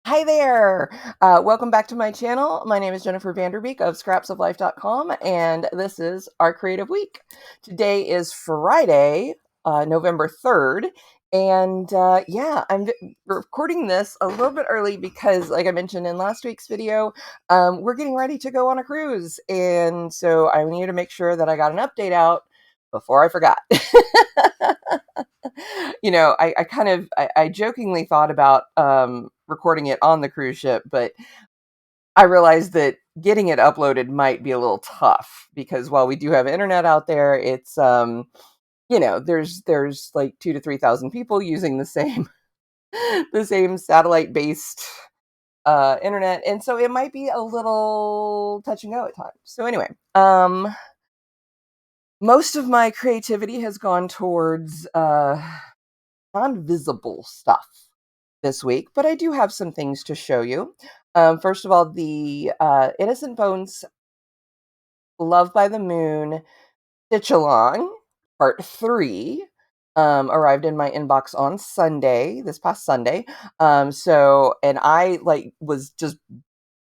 Hi there. Welcome back to my channel. My name is Jennifer Vanderbeek of scrapsoflife.com, and this is our creative week. Today is Friday, November 3rd. And yeah, recording this a little bit early because, like I mentioned in last week's video, we're getting ready to go on a cruise. And so I needed to make sure that I got an update out before I forgot. I kind of I jokingly thought about recording it on the cruise ship, but I realized that getting it uploaded might be a little tough because while we do have internet out there, it's there's like 2 to 3 thousand people using the same the same satellite based internet, and so it might be a little touch and go at times. So anyway, most of my creativity has gone towards non-visible stuff this week, but I do have some things to show you. First of all, the Innocent Bones Love by the Moon Stitch Along Part 3 arrived in my inbox on Sunday, this past Sunday. And I was just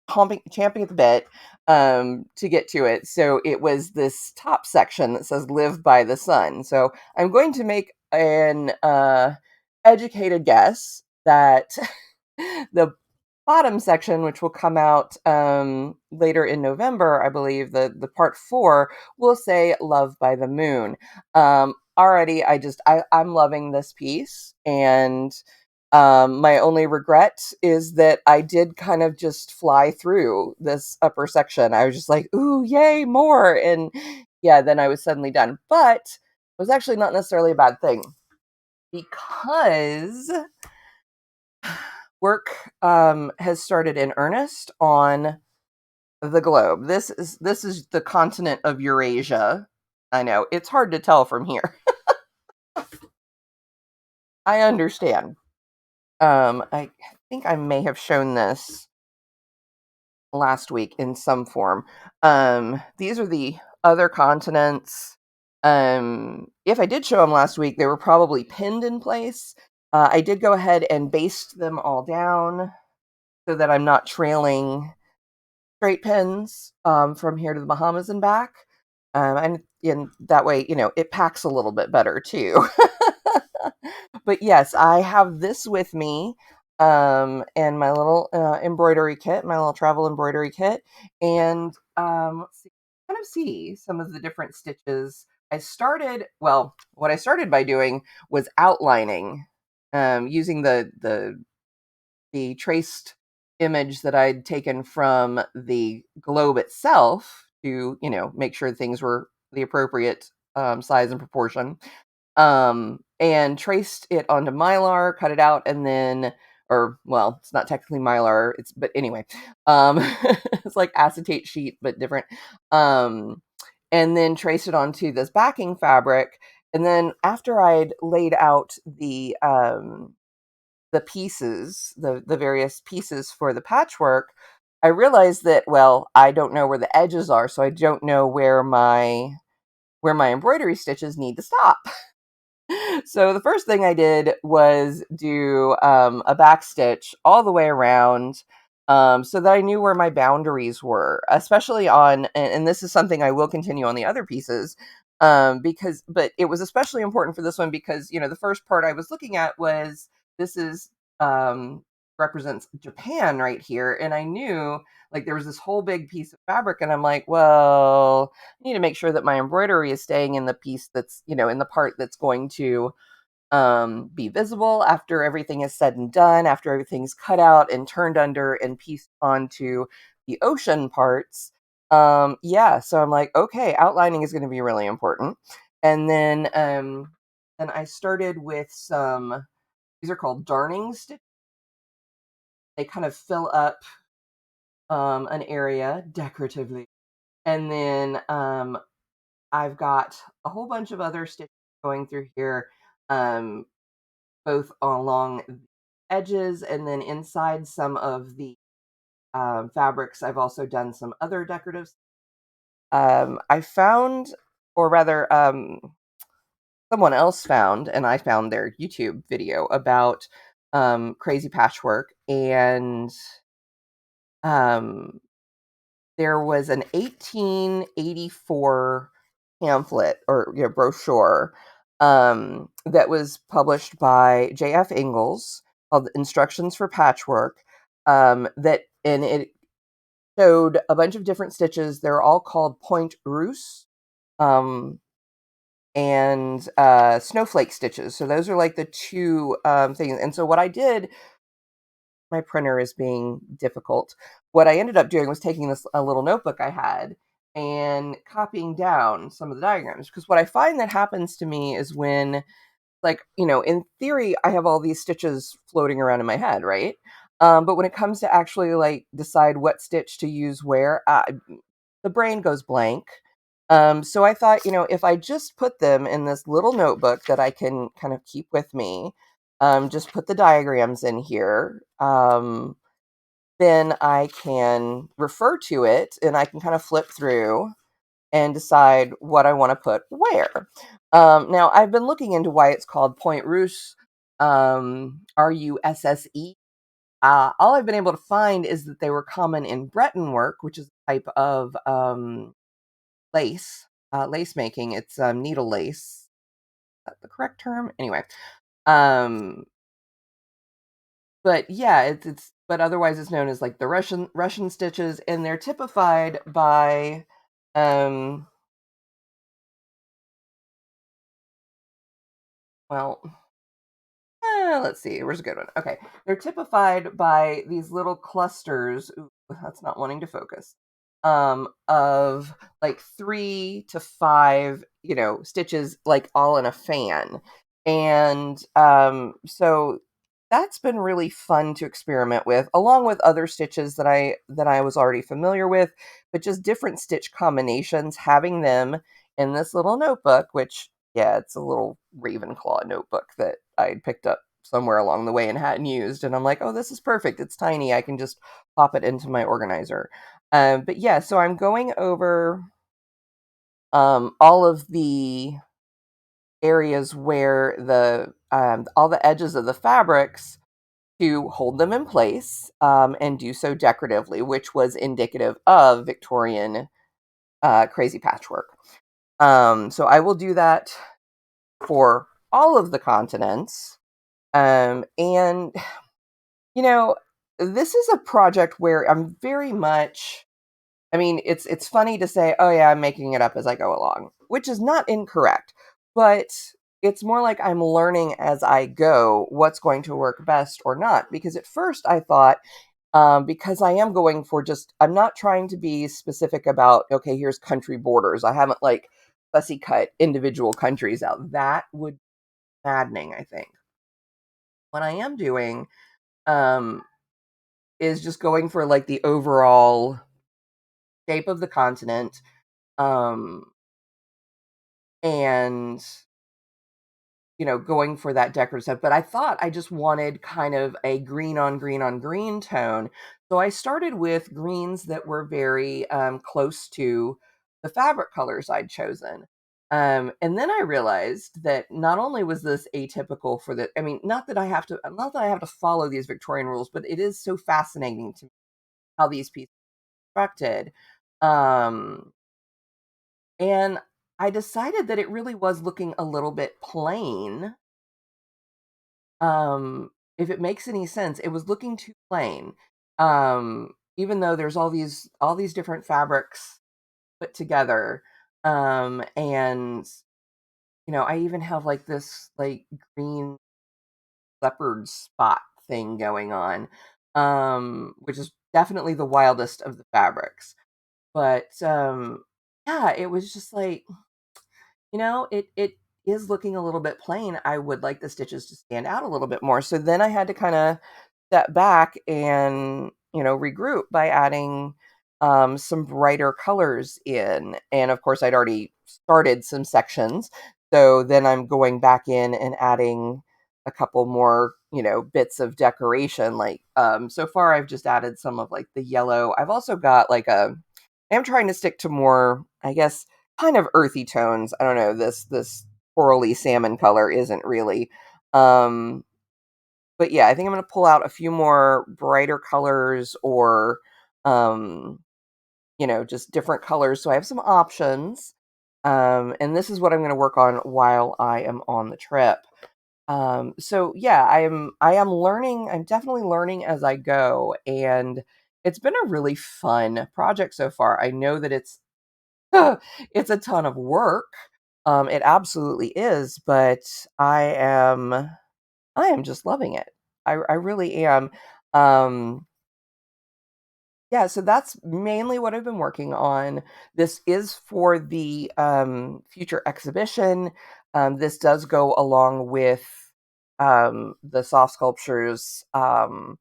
champing at the bit to get to it. So it was this top section that says "Live by the Sun." So I'm going to make an educated guess that the bottom section, which will come out later in November, I believe, the part 4 will say "Love by the Moon." Already, I'm loving this piece, and my only regret is that I did kind of just fly through this upper section. I was just like, "Ooh, yay, more!" And yeah, then I was suddenly done. But it was actually not necessarily a bad thing because work has started in earnest on the globe. This is the continent of Eurasia. I know it's hard to tell from here. I understand. I think I may have shown this last week in some form. These are the other continents. If I did show them last week, they were probably pinned in place. I did go ahead and baste them all down so that I'm not trailing straight pins from here to the Bahamas and back. And in that way, it packs a little bit better too. But yes, I have this with me, and my little embroidery kit, my little travel embroidery kit, and let's see, kind of see some of the different stitches. What I started by doing was outlining, using the traced image that I'd taken from the globe itself to, make sure things were the appropriate size and proportion, and traced it onto Mylar, cut it out, and then, or well, it's not technically Mylar, but anyway, it's like acetate sheet, but different. And then traced it onto this backing fabric. And then after I'd laid out the pieces, the various pieces for the patchwork, I realized that, well, I don't know where the edges are, so I don't know where my embroidery stitches need to stop. So the first thing I did was do a back stitch all the way around, so that I knew where my boundaries were, especially and this is something I will continue on the other pieces, but it was especially important for this one because, the first part I was looking at was, this is, um, represents Japan right here. And I knew, like, there was this whole big piece of fabric, and I'm like, well, I need to make sure that my embroidery is staying in the piece that's, in the part that's going to be visible after everything is said and done, after everything's cut out and turned under and pieced onto the ocean parts. Yeah, so I'm like, okay, outlining is going to be really important. And then I started with these are called darning stitches. They kind of fill up an area decoratively. And then I've got a whole bunch of other stitches going through here, um, both along the edges and then inside some of the fabrics. I've also done some other decorative. I found, or rather, someone else found, and I found their YouTube video about Crazy Patchwork, and um, there was an 1884 pamphlet or brochure that was published by J.F. Ingalls called Instructions for Patchwork. That and it showed a bunch of different stitches. They're all called Point Russe um, and snowflake stitches. So those are like the two things. And so what I did, my printer is being difficult. What I ended up doing was taking this a little notebook I had and copying down some of the diagrams, because what I find that happens to me is when, like, in theory, I have all these stitches floating around in my head, right? But when it comes to actually like decide what stitch to use where, the brain goes blank. So I thought, if I just put them in this little notebook that I can kind of keep with me, just put the diagrams in here, then I can refer to it and I can kind of flip through and decide what I want to put where. Now, I've been looking into why it's called Point Russe, Russe. All I've been able to find is that they were common in Breton work, which is a type of lace making. It's needle lace. Is that the correct term? Anyway, um, but yeah, it's but otherwise it's known as like the Russian stitches, and they're typified by um, well, let's see. Where's a good one? Okay. They're typified by these little clusters. Ooh, that's not wanting to focus. Of like 3 to 5, stitches, like all in a fan. And so that's been really fun to experiment with, along with other stitches that I was already familiar with, but just different stitch combinations, having them in this little notebook, which, yeah, it's a little Ravenclaw notebook that I picked up somewhere along the way and hadn't used. And I'm like, oh, this is perfect. It's tiny. I can just pop it into my organizer. But yeah, so I'm going over all of the areas where all the edges of the fabrics to hold them in place, and do so decoratively, which was indicative of Victorian crazy patchwork. So I will do that for all of the continents. And, you know, this is a project where I'm very much, I mean, it's funny to say, oh yeah, I'm making it up as I go along, which is not incorrect, but it's more like I'm learning as I go what's going to work best or not. Because at first I thought, because I am going for I'm not trying to be specific about, okay, here's country borders. I haven't like fussy cut individual countries out. That would be maddening, I think. What I am doing um, is just going for like the overall shape of the continent, um, and going for that decorative stuff. But I thought I just wanted kind of a green on green on green tone. So I started with greens that were very close to the fabric colors I'd chosen. And then I realized that not only was this atypical for I mean, not that I have to follow these Victorian rules, but it is so fascinating to me how these pieces are constructed. Um, and I decided that it really was looking a little bit plain. If it makes any sense, it was looking too plain. Even though there's all these different fabrics put together. And I even have like this like green leopard spot thing going on. Which is definitely the wildest of the fabrics. But yeah, it was just like, it is looking a little bit plain. I would like the stitches to stand out a little bit more. So then I had to kind of step back and, regroup by adding some brighter colors in. And of course, I'd already started some sections. So then I'm going back in and adding a couple more, bits of decoration. Like, so far I've just added some of like the yellow. I've also got like I'm trying to stick to more, I guess, kind of earthy tones. I don't know, this corally salmon color isn't really. Um but yeah, I think I'm going to pull out a few more brighter colors or, um, just different colors. So I have some options. And this is what I'm going to work on while I am on the trip. So yeah, I am learning. I'm definitely learning as I go, and it's been a really fun project so far. I know that it's it's a ton of work. It absolutely is, but I am just loving it. I really am. Um, yeah, so that's mainly what I've been working on. This is for the future exhibition. This does go along with the soft sculptures. And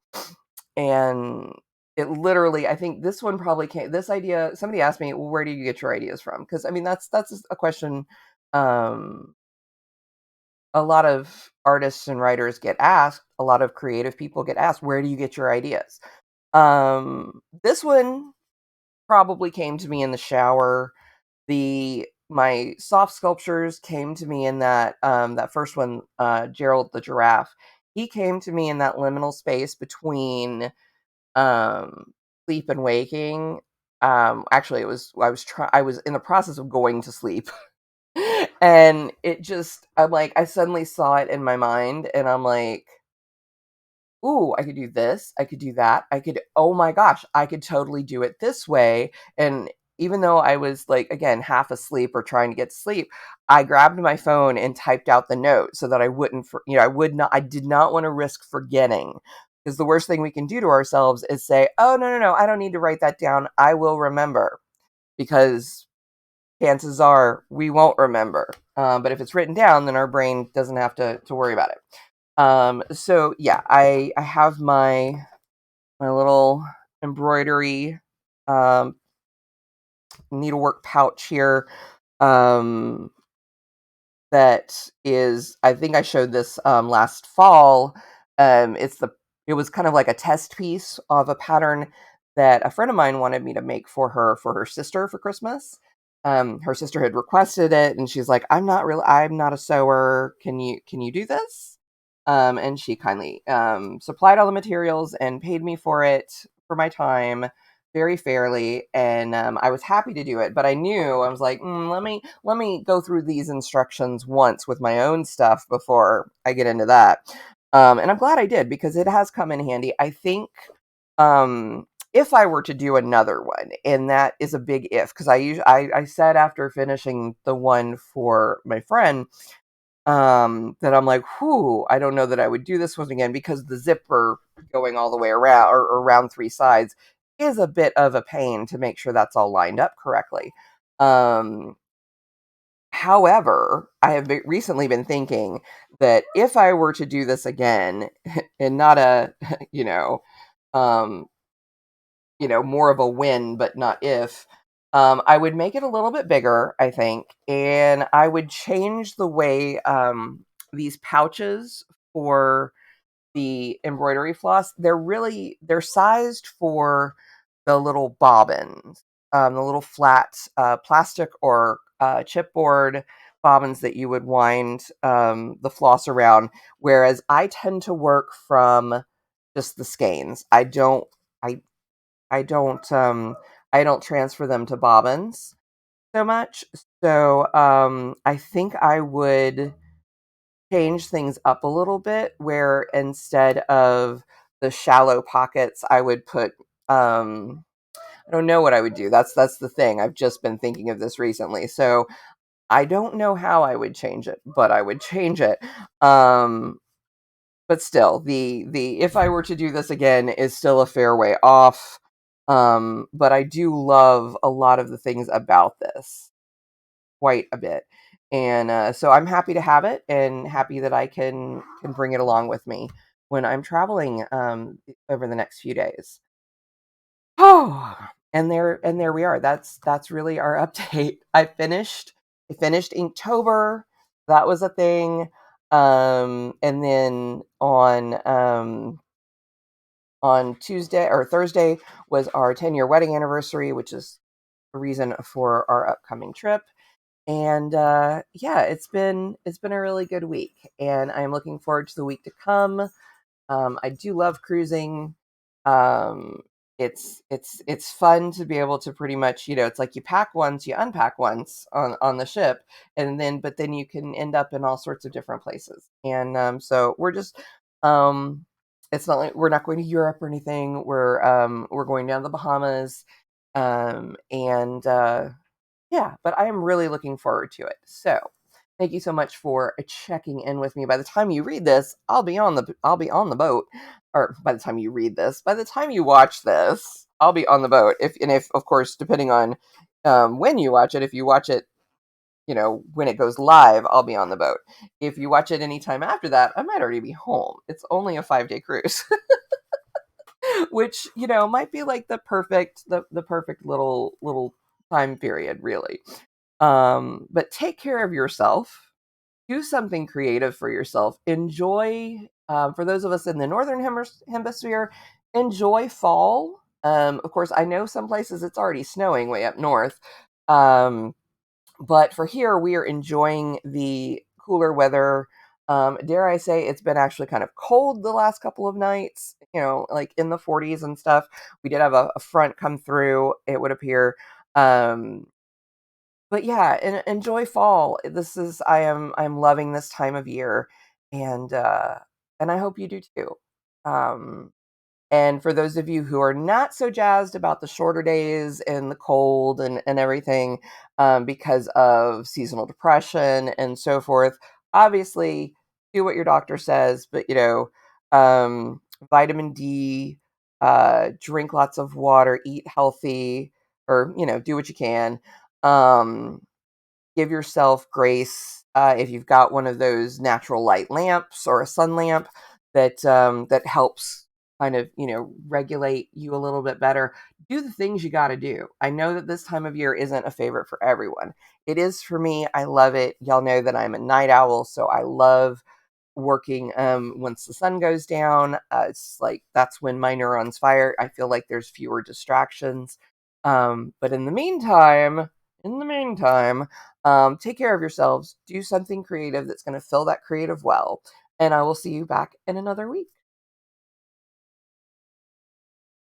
it literally, I think this one probably came, this idea, somebody asked me, well, where do you get your ideas from? Because I mean, that's a question um, a lot of artists and writers get asked, a lot of creative people get asked, where do you get your ideas? This one probably came to me in the shower. My soft sculptures came to me in that first one, Gerald the giraffe. He came to me in that liminal space between um sleep and waking. Actually, I was in the process of going to sleep. And it just, I'm like, I suddenly saw it in my mind, and I'm like, ooh, I could do this, I could do that, oh my gosh, I could totally do it this way. And even though I was like, again, half asleep or trying to get to sleep, I grabbed my phone and typed out the note so that I wouldn't, I did not want to risk forgetting. Because the worst thing we can do to ourselves is say, oh, no, no, no, I don't need to write that down. I will remember. Because chances are we won't remember. But if it's written down, then our brain doesn't have to worry about it. So yeah, I have my little embroidery um, needlework pouch here. Um, that is, I think I showed this last fall. It's the it was kind of like a test piece of a pattern that a friend of mine wanted me to make for her sister for Christmas. Her sister had requested it, and she's like, I'm not a sewer. Can you do this?" And she kindly supplied all the materials and paid me for it, for my time, very fairly. And I was happy to do it, but I knew, I was like, let me go through these instructions once with my own stuff before I get into that. And I'm glad I did, because it has come in handy. I think if I were to do another one, and that is a big if, because I said after finishing the one for my friend, that I'm like, whew, I don't know that I would do this one again, because the zipper going all the way around, or around three sides, is a bit of a pain to make sure that's all lined up correctly. Um, However, I have recently been thinking that if I were to do this again, and not a, you know, um, more of a win, but not if, I would make it a little bit bigger, I think, and I would change the way these pouches for the embroidery floss, they're sized for the little bobbins, the little flat plastic or chipboard bobbins that you would wind the floss around. Whereas I tend to work from just the skeins. I I don't I don't transfer them to bobbins so much. So I think I would change things up a little bit, where instead of the shallow pockets, I would put I don't know what I would do. That's the thing. I've just been thinking of this recently. So I don't know how I would change it, but I would change it. Um but still, the if I were to do this again is still a fair way off. But I do love a lot of the things about this, quite a bit. And so I'm happy to have it, and happy that I can bring it along with me when I'm traveling over the next few days. Oh, and there we are. That's really our update. I finished Inktober. That was a thing. And then on Tuesday or Thursday was our 10-year wedding anniversary, which is the reason for our upcoming trip. And yeah, it's been a really good week, and I'm looking forward to the week to come. I do love cruising. Um, it's fun to be able to pretty much, it's like you pack once, you unpack once on the ship, and then but then you can end up in all sorts of different places. And so we're just it's not like we're not going to Europe or anything. We're going down to the Bahamas, and yeah, but I am really looking forward to it. So, thank you so much for checking in with me. By the time you read this, I'll be on the boat. Or by the time you read this, by the time you watch this, I'll be on the boat. If of course, depending on when you watch it, if you watch it, when it goes live, I'll be on the boat. If you watch it anytime after that, I might already be home. It's only a 5-day cruise, which might be like the perfect little time period, really. But take care of yourself. Do something creative for yourself. Enjoy, for those of us in the northern hemisphere, enjoy fall. Of course, I know some places it's already snowing way up north. But for here, we are enjoying the cooler weather. Dare I say, it's been actually kind of cold the last couple of nights, like in the 40s and stuff. We did have a front come through, it would appear. Um, but yeah, enjoy fall. I'm loving this time of year, and and I hope you do too. Um, and for those of you who are not so jazzed about the shorter days and the cold and everything, because of seasonal depression and so forth, obviously do what your doctor says, but vitamin D, drink lots of water, eat healthy, or do what you can. Um, Give yourself grace, if you've got one of those natural light lamps or a sun lamp that helps kind of regulate you a little bit better. Do the things you got to do. I know that this time of year isn't a favorite for everyone. It is for me. I love it. Y'all know that I'm a night owl, so I love working once the sun goes down. It's like that's when my neurons fire. I feel like there's fewer distractions. But in the meantime, take care of yourselves. Do something creative that's going to fill that creative well. And I will see you back in another week.